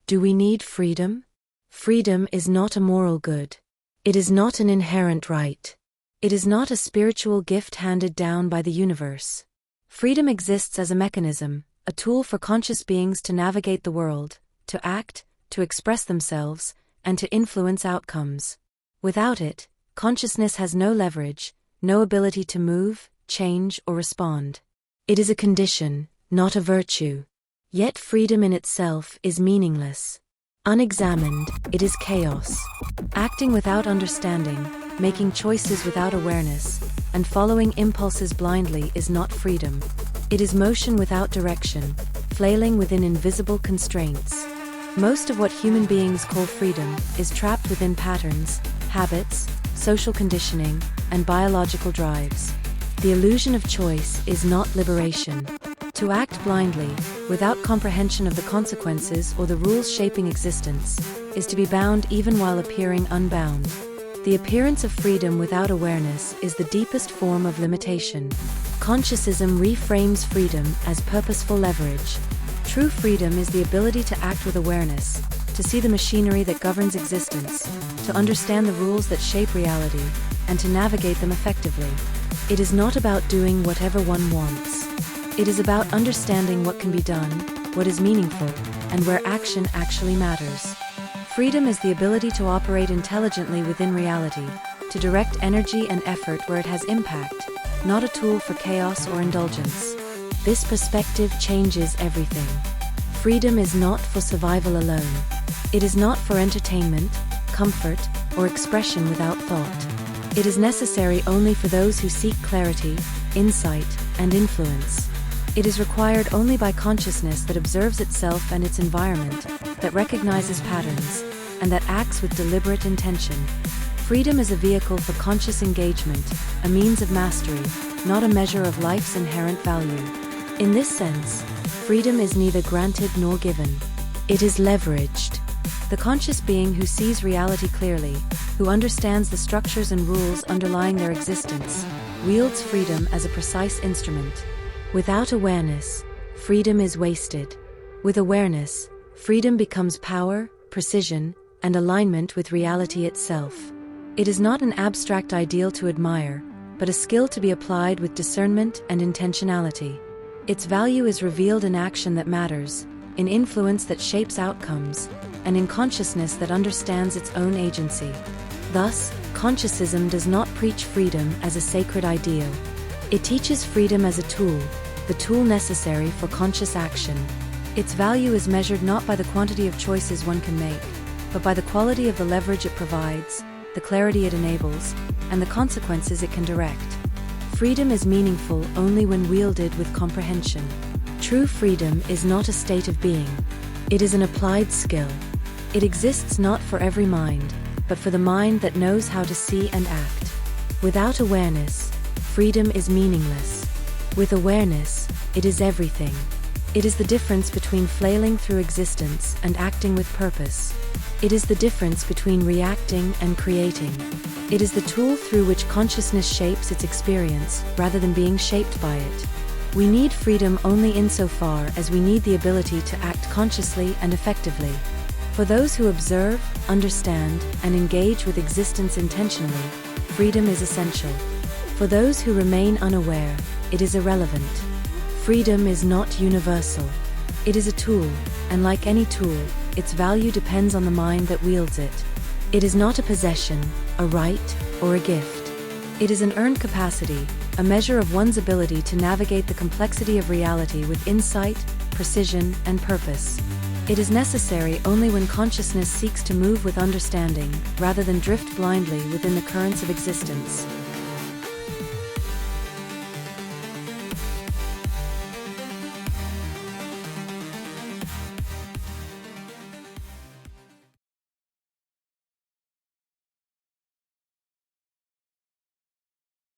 Do we need freedom? Freedom is not a moral good. It is not an inherent right. It is not a spiritual gift handed down by the universe. Freedom exists as a mechanism, a tool for conscious beings to navigate the world, to act, to express themselves, and to influence outcomes. Without it, consciousness has no leverage, no ability to move, change, or respond. It is a condition, not a virtue. Yet freedom in itself is meaningless. Unexamined, it is chaos. Acting without understanding, making choices without awareness, and following impulses blindly is not freedom. It is motion without direction, flailing within invisible constraints. Most of what human beings call freedom is trapped within patterns, habits, social conditioning, and biological drives. The illusion of choice is not liberation. To act blindly, without comprehension of the consequences or the rules shaping existence, is to be bound even while appearing unbound. The appearance of freedom without awareness is the deepest form of limitation. Consciousism reframes freedom as purposeful leverage. True freedom is the ability to act with awareness, to see the machinery that governs existence, to understand the rules that shape reality, and to navigate them effectively. It is not about doing whatever one wants. It is about understanding what can be done, what is meaningful, and where action actually matters. Freedom is the ability to operate intelligently within reality, to direct energy and effort where it has impact, not a tool for chaos or indulgence. This perspective changes everything. Freedom is not for survival alone. It is not for entertainment, comfort, or expression without thought. It is necessary only for those who seek clarity, insight, and influence. It is required only by consciousness that observes itself and its environment, that recognizes patterns, and that acts with deliberate intention. Freedom is a vehicle for conscious engagement, a means of mastery, not a measure of life's inherent value. In this sense, freedom is neither granted nor given. It is leveraged. The conscious being who sees reality clearly, who understands the structures and rules underlying their existence, wields freedom as a precise instrument. Without awareness, freedom is wasted. With awareness, freedom becomes power, precision, and alignment with reality itself. It is not an abstract ideal to admire, but a skill to be applied with discernment and intentionality. Its value is revealed in action that matters, in influence that shapes outcomes, and in consciousness that understands its own agency. Thus, Consciousism does not preach freedom as a sacred ideal. It teaches freedom as a tool, the tool necessary for conscious action. Its value is measured not by the quantity of choices one can make, but by the quality of the leverage it provides, the clarity it enables, and the consequences it can direct. Freedom is meaningful only when wielded with comprehension. True freedom is not a state of being. It is an applied skill. It exists not for every mind, but for the mind that knows how to see and act. Without awareness, freedom is meaningless. With awareness, it is everything. It is the difference between flailing through existence and acting with purpose. It is the difference between reacting and creating. It is the tool through which consciousness shapes its experience rather than being shaped by it. We need freedom only insofar as we need the ability to act consciously and effectively. For those who observe, understand, and engage with existence intentionally, freedom is essential. For those who remain unaware, it is irrelevant. Freedom is not universal. It is a tool, and like any tool, its value depends on the mind that wields it. It is not a possession, a right, or a gift. It is an earned capacity, a measure of one's ability to navigate the complexity of reality with insight, precision, and purpose. It is necessary only when consciousness seeks to move with understanding, rather than drift blindly within the currents of existence.